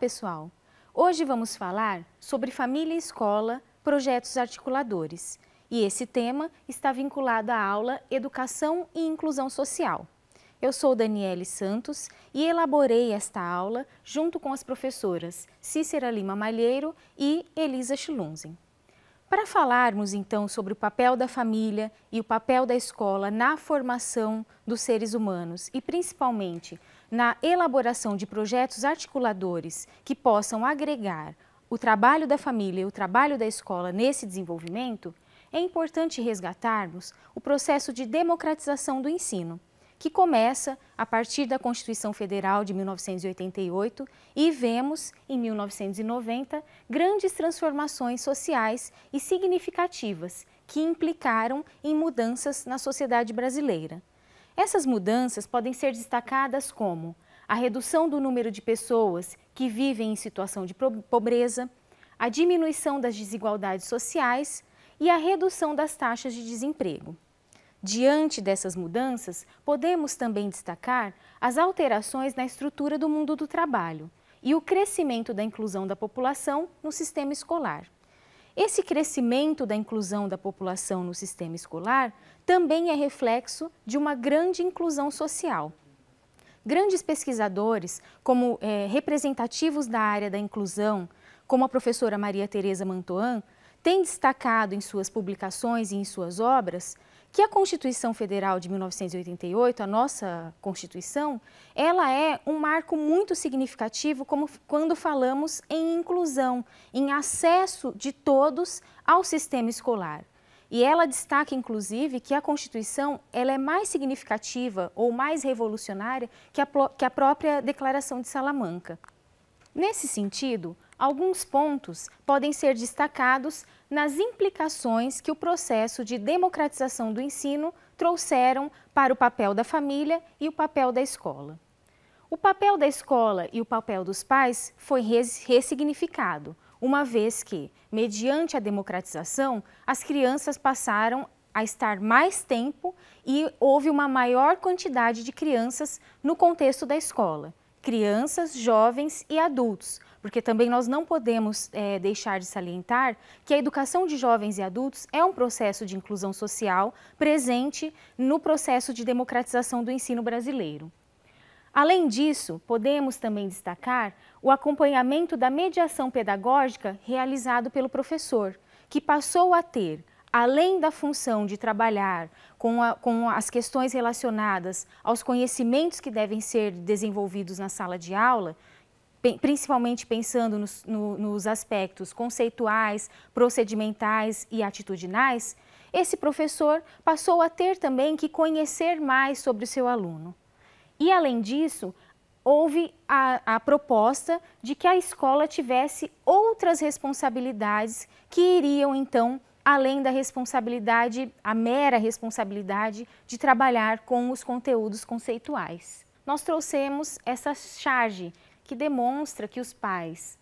pessoal! Hoje vamos falar sobre família e escola, projetos articuladores. E esse tema está vinculado à aula Educação e Inclusão Social. Eu sou Daniele Santos e elaborei esta aula junto com as professoras Cícera Lima Malheiro e Elisa Schlunzen. Para falarmos então sobre o papel da família e o papel da escola na formação dos seres humanos e principalmente na elaboração de projetos articuladores que possam agregar o trabalho da família e o trabalho da escola nesse desenvolvimento, é importante resgatarmos o processo de democratização do ensino, que começa a partir da Constituição Federal de 1988 e vemos, em 1990, grandes transformações sociais e significativas que implicaram em mudanças na sociedade brasileira. Essas mudanças podem ser destacadas como a redução do número de pessoas que vivem em situação de pobreza, a diminuição das desigualdades sociais e a redução das taxas de desemprego. Diante dessas mudanças, podemos também destacar as alterações na estrutura do mundo do trabalho e o crescimento da inclusão da população no sistema escolar. Esse crescimento da inclusão da população no sistema escolar também é reflexo de uma grande inclusão social. Grandes pesquisadores, como representativos da área da inclusão, como a professora Maria Tereza Mantoan, têm destacado em suas publicações e em suas obras que a Constituição Federal de 1988, a nossa Constituição, ela é um marco muito significativo quando falamos em inclusão, em acesso de todos ao sistema escolar. E ela destaca, inclusive, que a Constituição ela é mais significativa ou mais revolucionária que a própria Declaração de Salamanca. Nesse sentido, alguns pontos podem ser destacados nas implicações que o processo de democratização do ensino trouxeram para o papel da família e o papel da escola. O papel da escola e o papel dos pais foi ressignificado, uma vez que, mediante a democratização, as crianças passaram a estar mais tempo e houve uma maior quantidade de crianças no contexto da escola. Crianças, jovens e adultos, porque também nós não podemos deixar de salientar que a educação de jovens e adultos é um processo de inclusão social presente no processo de democratização do ensino brasileiro. Além disso, podemos também destacar o acompanhamento da mediação pedagógica realizado pelo professor, que passou a ter, além da função de trabalhar com as questões relacionadas aos conhecimentos que devem ser desenvolvidos na sala de aula, principalmente pensando nos aspectos conceituais, procedimentais e atitudinais, esse professor passou a ter também que conhecer mais sobre o seu aluno. E, além disso, houve a proposta de que a escola tivesse outras responsabilidades que iriam, então, além da responsabilidade, a mera responsabilidade de trabalhar com os conteúdos conceituais. Nós trouxemos essa charge que demonstra que os pais,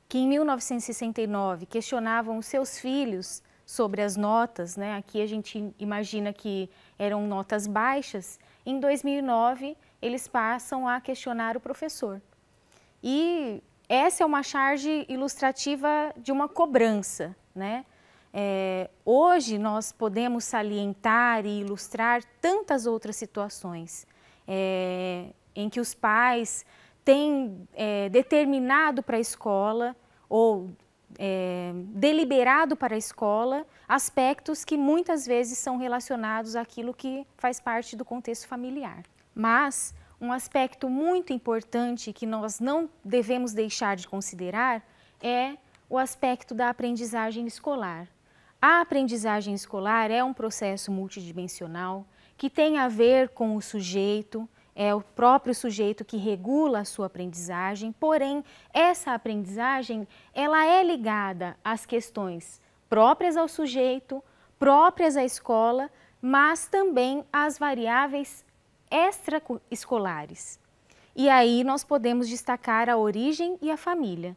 que em 1969 questionavam os seus filhos sobre as notas, né? Aqui a gente imagina que eram notas baixas, em 2009 eles passam a questionar o professor. E essa é uma charge ilustrativa de uma cobrança, né? Hoje nós podemos salientar e ilustrar tantas outras situações em que os pais têm determinado para a escola ou deliberado para a escola aspectos que muitas vezes são relacionados àquilo que faz parte do contexto familiar. Mas um aspecto muito importante que nós não devemos deixar de considerar é o aspecto da aprendizagem escolar. A aprendizagem escolar é um processo multidimensional que tem a ver com o sujeito, é o próprio sujeito que regula a sua aprendizagem, porém, essa aprendizagem ela é ligada às questões próprias ao sujeito, próprias à escola, mas também às variáveis extraescolares. E aí nós podemos destacar a origem e a família.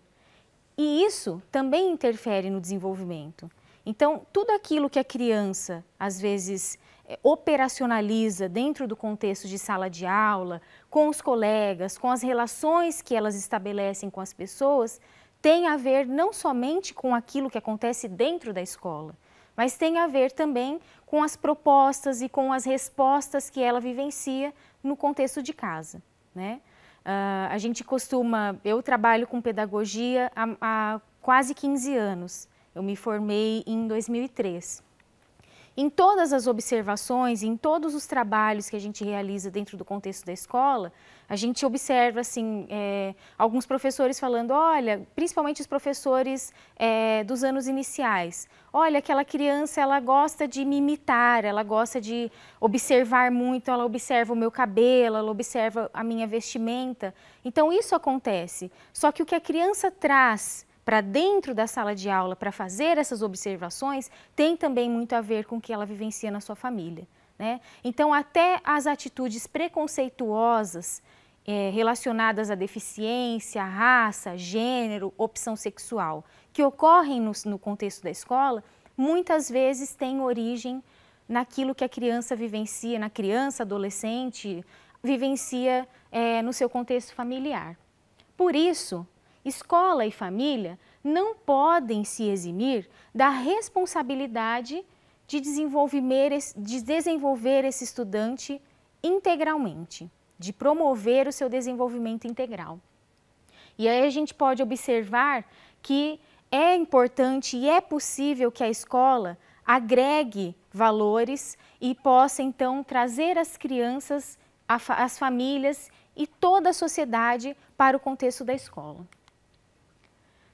E isso também interfere no desenvolvimento. Então, tudo aquilo que a criança, às vezes, operacionaliza dentro do contexto de sala de aula, com os colegas, com as relações que elas estabelecem com as pessoas, tem a ver não somente com aquilo que acontece dentro da escola, mas tem a ver também com as propostas e com as respostas que ela vivencia no contexto de casa, né? A gente eu trabalho com pedagogia há quase 15 anos, eu me formei em 2003. Em todas as observações, em todos os trabalhos que a gente realiza dentro do contexto da escola, a gente observa assim, alguns professores falando, olha, principalmente os professores dos anos iniciais, olha, aquela criança ela gosta de me imitar, ela gosta de observar muito, ela observa o meu cabelo, ela observa a minha vestimenta. Então isso acontece, só que o que a criança traz para dentro da sala de aula para fazer essas observações tem também muito a ver com o que ela vivencia na sua família, né? Então até as atitudes preconceituosas relacionadas à deficiência, raça, gênero, opção sexual, que ocorrem no contexto da escola, muitas vezes têm origem naquilo que a criança vivencia, na criança, adolescente, vivencia no seu contexto familiar. Por isso, escola e família não podem se eximir da responsabilidade de desenvolver esse estudante integralmente, de promover o seu desenvolvimento integral. E aí a gente pode observar que é importante e é possível que a escola agregue valores e possa então trazer as crianças, as famílias e toda a sociedade para o contexto da escola.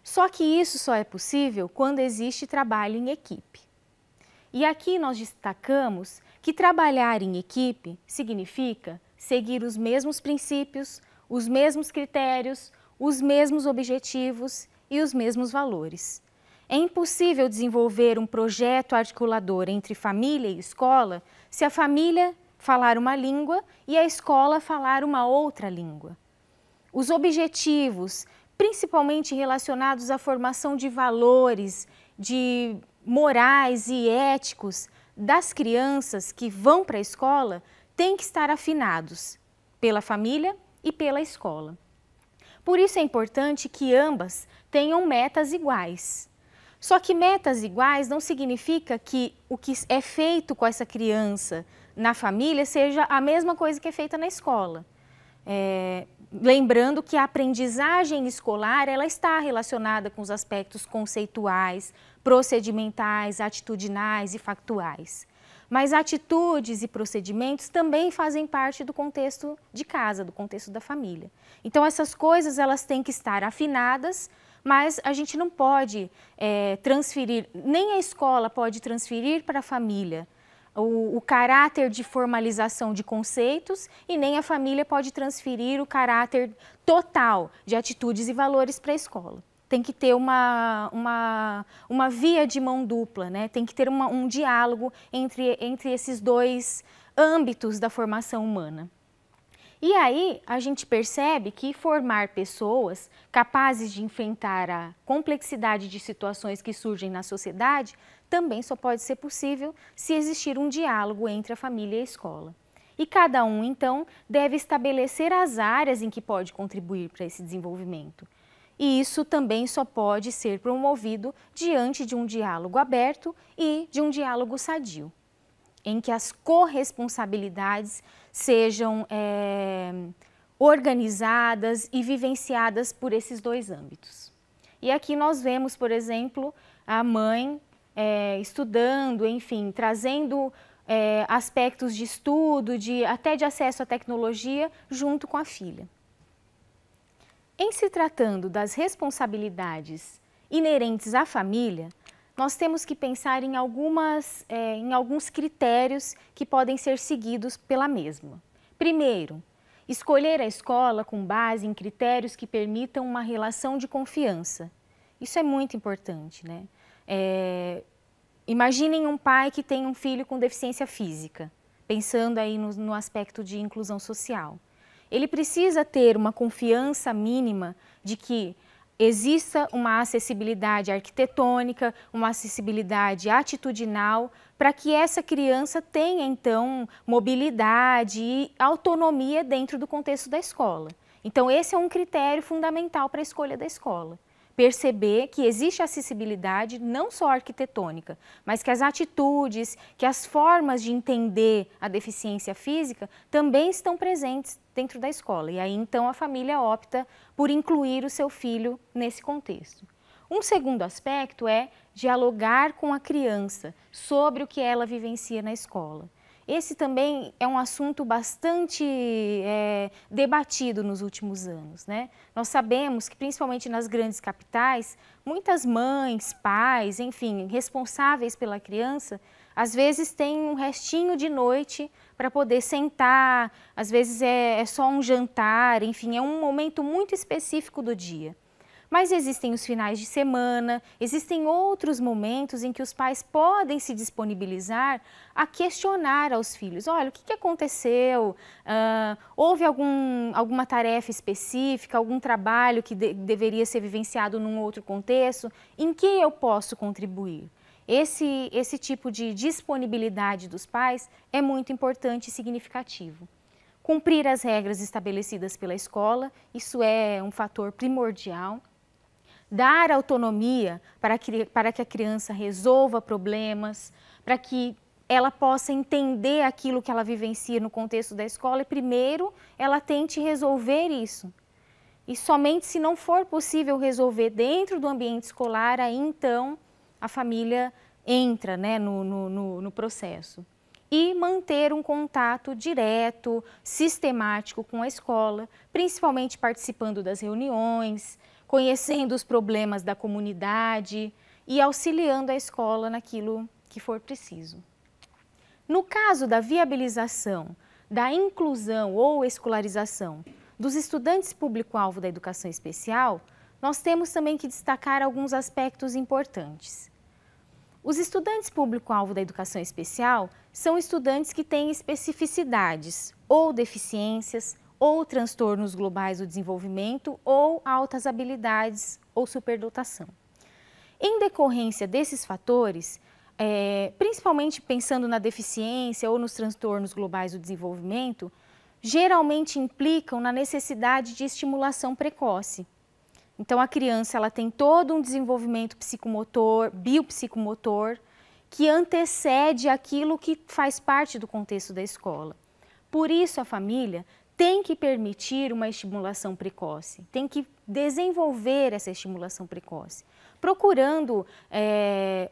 Só que isso só é possível quando existe trabalho em equipe. E aqui nós destacamos que trabalhar em equipe significa seguir os mesmos princípios, os mesmos critérios, os mesmos objetivos e os mesmos valores. É impossível desenvolver um projeto articulador entre família e escola se a família falar uma língua e a escola falar uma outra língua. Os objetivos, principalmente relacionados à formação de valores, de morais e éticos das crianças que vão para a escola, têm que estar afinados pela família e pela escola. Por isso é importante que ambas tenham metas iguais. Só que metas iguais não significa que o que é feito com essa criança na família seja a mesma coisa que é feita na escola. Lembrando que a aprendizagem escolar ela está relacionada com os aspectos conceituais, procedimentais, atitudinais e factuais. Mas atitudes e procedimentos também fazem parte do contexto de casa, do contexto da família. Então essas coisas elas têm que estar afinadas, mas a gente não pode transferir, nem a escola pode transferir para a família o caráter de formalização de conceitos e nem a família pode transferir o caráter total de atitudes e valores para a escola. Tem que ter uma via de mão dupla, né? Tem que ter um diálogo entre esses dois âmbitos da formação humana. E aí a gente percebe que formar pessoas capazes de enfrentar a complexidade de situações que surgem na sociedade também só pode ser possível se existir um diálogo entre a família e a escola. E cada um, então, deve estabelecer as áreas em que pode contribuir para esse desenvolvimento. E isso também só pode ser promovido diante de um diálogo aberto e de um diálogo sadio, em que as corresponsabilidades sejam organizadas e vivenciadas por esses dois âmbitos. E aqui nós vemos, por exemplo, a mãe estudando, enfim, trazendo aspectos de estudo, até de acesso à tecnologia, junto com a filha. Em se tratando das responsabilidades inerentes à família, nós temos que pensar em alguns critérios que podem ser seguidos pela mesma. Primeiro, escolher a escola com base em critérios que permitam uma relação de confiança. Isso é muito importante, né? Imaginem um pai que tem um filho com deficiência física, pensando aí no aspecto de inclusão social. Ele precisa ter uma confiança mínima de que exista uma acessibilidade arquitetônica, uma acessibilidade atitudinal, para que essa criança tenha, então, mobilidade e autonomia dentro do contexto da escola. Então, esse é um critério fundamental para a escolha da escola. Perceber que existe acessibilidade não só arquitetônica, mas que as atitudes, que as formas de entender a deficiência física também estão presentes dentro da escola. E aí, então, a família opta por incluir o seu filho nesse contexto. Um segundo aspecto é dialogar com a criança sobre o que ela vivencia na escola. Esse também é um assunto bastante debatido nos últimos anos, né? Nós sabemos que, principalmente nas grandes capitais, muitas mães, pais, enfim, responsáveis pela criança, às vezes têm um restinho de noite para poder sentar, às vezes é só um jantar, enfim, é um momento muito específico do dia. Mas existem os finais de semana, existem outros momentos em que os pais podem se disponibilizar a questionar aos filhos. Olha, o que aconteceu? Houve alguma tarefa específica, algum trabalho que deveria ser vivenciado num outro contexto? Em que eu posso contribuir? Esse tipo de disponibilidade dos pais é muito importante e significativo. Cumprir as regras estabelecidas pela escola, isso é um fator primordial. Dar autonomia para que a criança resolva problemas, para que ela possa entender aquilo que ela vivencia no contexto da escola e primeiro ela tente resolver isso. E somente se não for possível resolver dentro do ambiente escolar, aí então a família entra, né, no processo. E manter um contato direto, sistemático com a escola, principalmente participando das reuniões, conhecendo os problemas da comunidade e auxiliando a escola naquilo que for preciso. No caso da viabilização, da inclusão ou escolarização dos estudantes público-alvo da educação especial, nós temos também que destacar alguns aspectos importantes. Os estudantes público-alvo da educação especial são estudantes que têm especificidades ou deficiências, ou transtornos globais do desenvolvimento, ou altas habilidades ou superdotação. Em decorrência desses fatores, principalmente pensando na deficiência ou nos transtornos globais do desenvolvimento, geralmente implicam na necessidade de estimulação precoce. Então, a criança ela tem todo um desenvolvimento psicomotor, biopsicomotor, que antecede aquilo que faz parte do contexto da escola. Por isso, a família tem que permitir uma estimulação precoce, tem que desenvolver essa estimulação precoce, procurando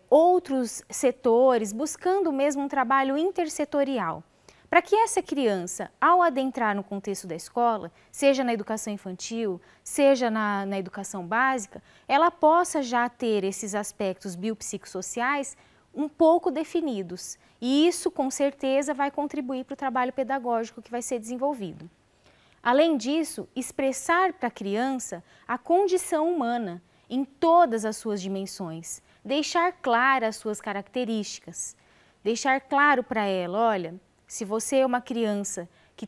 outros setores, buscando mesmo um trabalho intersetorial, para que essa criança, ao adentrar no contexto da escola, seja na educação infantil, seja na educação básica, ela possa já ter esses aspectos biopsicossociais um pouco definidos. E isso, com certeza, vai contribuir para o trabalho pedagógico que vai ser desenvolvido. Além disso, expressar para a criança a condição humana em todas as suas dimensões, deixar claras as suas características, deixar claro para ela, olha, se você é uma criança que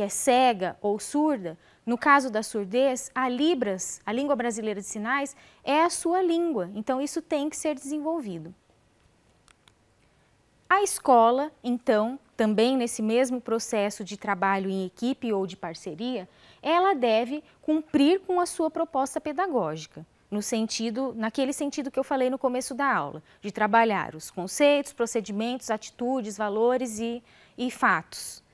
é cega ou surda, no caso da surdez, a Libras, a língua brasileira de sinais, é a sua língua, então isso tem que ser desenvolvido. A escola, então, também nesse mesmo processo de trabalho em equipe ou de parceria, ela deve cumprir com a sua proposta pedagógica, naquele sentido que eu falei no começo da aula, de trabalhar os conceitos, procedimentos, atitudes, valores e fatos.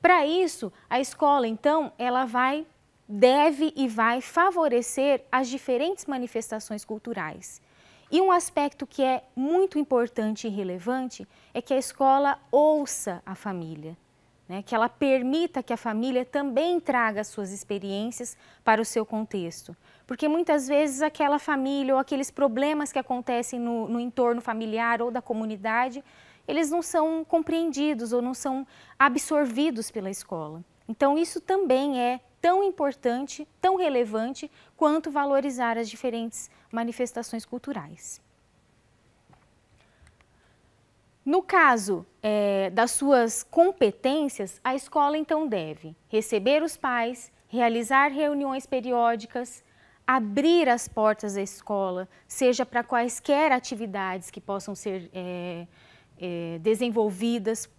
Para isso, a escola, então, ela deve e vai favorecer as diferentes manifestações culturais. E um aspecto que é muito importante e relevante é que a escola ouça a família, né? Que ela permita que a família também traga as suas experiências para o seu contexto. Porque muitas vezes aquela família ou aqueles problemas que acontecem no entorno familiar ou da comunidade, eles não são compreendidos ou não são absorvidos pela escola. Então isso também é tão importante, tão relevante, quanto valorizar as diferentes manifestações culturais. No caso das suas competências, a escola então deve receber os pais, realizar reuniões periódicas, abrir as portas da escola, seja para quaisquer atividades que possam ser desenvolvidas,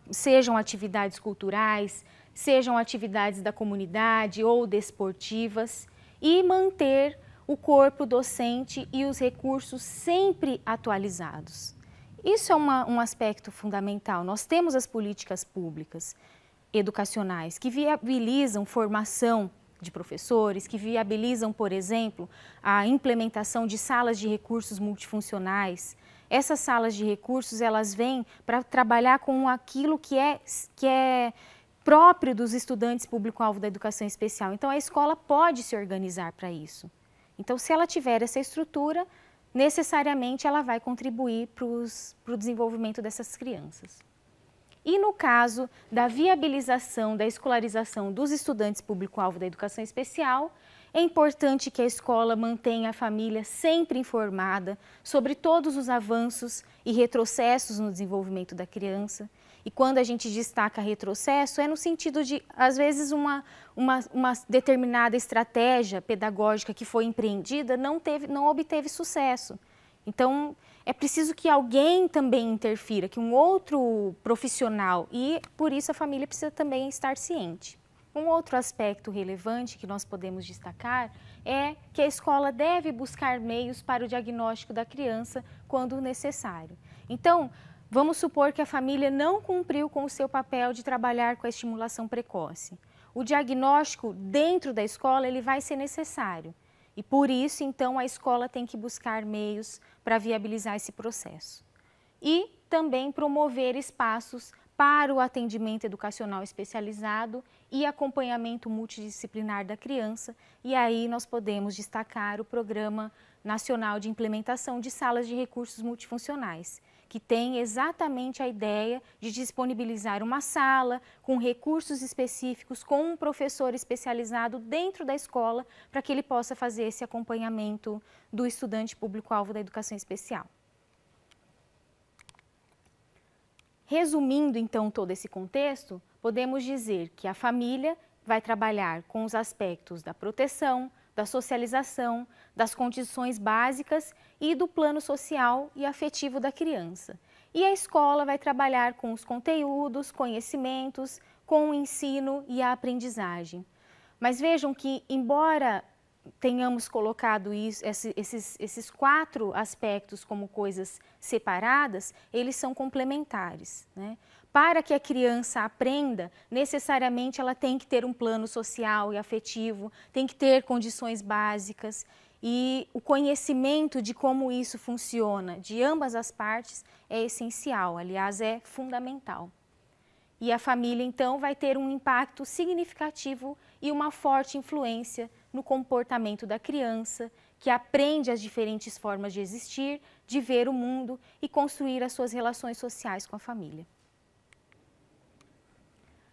sejam atividades culturais, sejam atividades da comunidade ou desportivas, e manter o corpo docente e os recursos sempre atualizados. Isso é um aspecto fundamental. Nós temos as políticas públicas educacionais que viabilizam formação de professores, que viabilizam, por exemplo, a implementação de salas de recursos multifuncionais. Essas salas de recursos, elas vêm para trabalhar com aquilo que é próprio dos estudantes público-alvo da educação especial. Então, a escola pode se organizar para isso. Então, se ela tiver essa estrutura, necessariamente ela vai contribuir para o desenvolvimento dessas crianças. E no caso da viabilização da escolarização dos estudantes público-alvo da educação especial, é importante que a escola mantenha a família sempre informada sobre todos os avanços e retrocessos no desenvolvimento da criança. E quando a gente destaca retrocesso, é no sentido de, às vezes, uma determinada estratégia pedagógica que foi empreendida não obteve sucesso. Então, é preciso que alguém também interfira, que um outro profissional, e por isso a família precisa também estar ciente. Um outro aspecto relevante que nós podemos destacar é que a escola deve buscar meios para o diagnóstico da criança quando necessário. Então, vamos supor que a família não cumpriu com o seu papel de trabalhar com a estimulação precoce. O diagnóstico dentro da escola ele vai ser necessário. E por isso, então, a escola tem que buscar meios para viabilizar esse processo. E também promover espaços para o atendimento educacional especializado e acompanhamento multidisciplinar da criança. E aí nós podemos destacar o Programa Nacional de Implementação de Salas de Recursos Multifuncionais, que tem exatamente a ideia de disponibilizar uma sala com recursos específicos, com um professor especializado dentro da escola, para que ele possa fazer esse acompanhamento do estudante público-alvo da educação especial. Resumindo, então, todo esse contexto, podemos dizer que a família vai trabalhar com os aspectos da proteção, da socialização, das condições básicas e do plano social e afetivo da criança. E a escola vai trabalhar com os conteúdos, conhecimentos, com o ensino e a aprendizagem. Mas vejam que, embora tenhamos colocado esses 4 aspectos como coisas separadas, eles são complementares, né? Para que a criança aprenda, necessariamente ela tem que ter um plano social e afetivo, tem que ter condições básicas, e o conhecimento de como isso funciona de ambas as partes é essencial, aliás, é fundamental. E a família, então, vai ter um impacto significativo e uma forte influência no comportamento da criança, que aprende as diferentes formas de existir, de ver o mundo e construir as suas relações sociais com a família.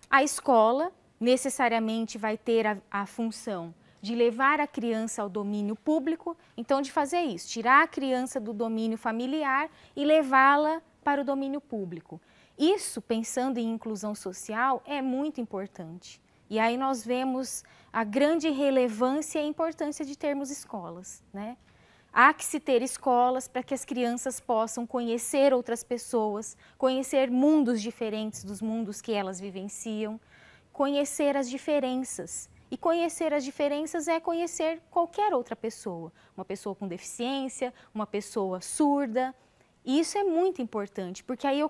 A escola necessariamente vai ter a função de levar a criança ao domínio público, então de fazer isso, tirar a criança do domínio familiar e levá-la para o domínio público. Isso, pensando em inclusão social, é muito importante. E aí nós vemos a grande relevância e a importância de termos escolas, né? Há que se ter escolas para que as crianças possam conhecer outras pessoas, conhecer mundos diferentes dos mundos que elas vivenciam, conhecer as diferenças. E conhecer as diferenças é conhecer qualquer outra pessoa, uma pessoa com deficiência, uma pessoa surda. E isso é muito importante, porque aí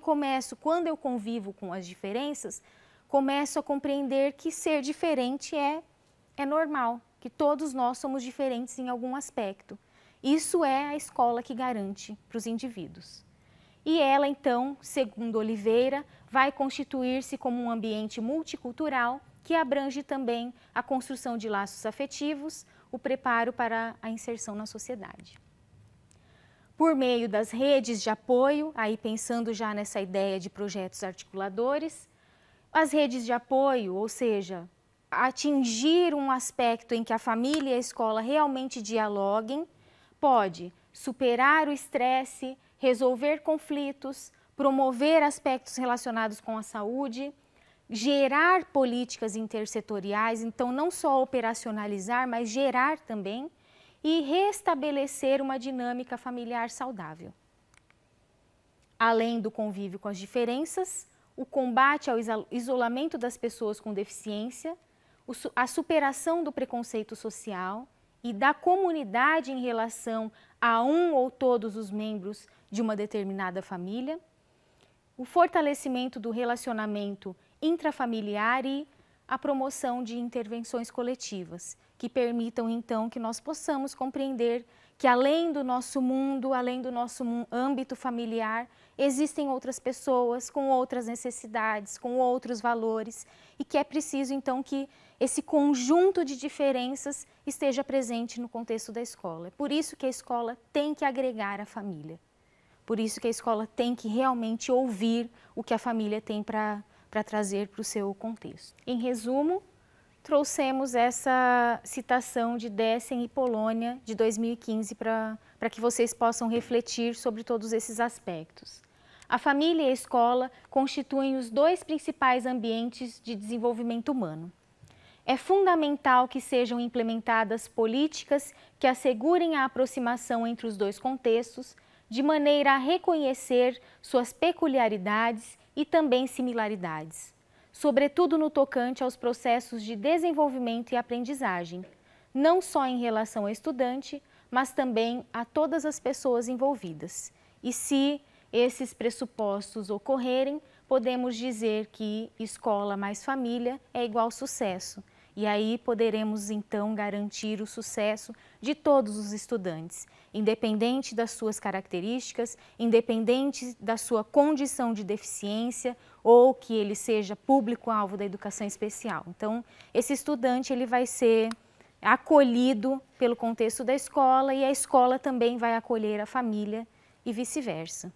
quando eu convivo com as diferenças, começo a compreender que ser diferente é normal, que todos nós somos diferentes em algum aspecto. Isso é a escola que garante para os indivíduos. E ela, então, segundo Oliveira, vai constituir-se como um ambiente multicultural que abrange também a construção de laços afetivos, o preparo para a inserção na sociedade. Por meio das redes de apoio, aí pensando já nessa ideia de projetos articuladores, as redes de apoio, ou seja, atingir um aspecto em que a família e a escola realmente dialoguem, pode superar o estresse, resolver conflitos, promover aspectos relacionados com a saúde, gerar políticas intersetoriais, então não só operacionalizar, mas gerar também, e restabelecer uma dinâmica familiar saudável. Além do convívio com as diferenças, o combate ao isolamento das pessoas com deficiência, a superação do preconceito social e da comunidade em relação a um ou todos os membros de uma determinada família, o fortalecimento do relacionamento intrafamiliar e a promoção de intervenções coletivas, que permitam então que nós possamos compreender que além do nosso mundo, além do nosso âmbito familiar, existem outras pessoas com outras necessidades, com outros valores e que é preciso então que esse conjunto de diferenças esteja presente no contexto da escola. É por isso que a escola tem que agregar a família. Por isso que a escola tem que realmente ouvir o que a família tem para trazer para o seu contexto. Em resumo, trouxemos essa citação de Dessen e Polônia de 2015 para que vocês possam refletir sobre todos esses aspectos. A família e a escola constituem os dois principais ambientes de desenvolvimento humano. É fundamental que sejam implementadas políticas que assegurem a aproximação entre os dois contextos, de maneira a reconhecer suas peculiaridades e também similaridades, sobretudo no tocante aos processos de desenvolvimento e aprendizagem, não só em relação ao estudante, mas também a todas as pessoas envolvidas. E se esses pressupostos ocorrerem, podemos dizer que escola mais família é igual sucesso. E aí poderemos então garantir o sucesso de todos os estudantes, independente das suas características, independente da sua condição de deficiência ou que ele seja público-alvo da educação especial. Então, esse estudante ele vai ser acolhido pelo contexto da escola e a escola também vai acolher a família e vice-versa.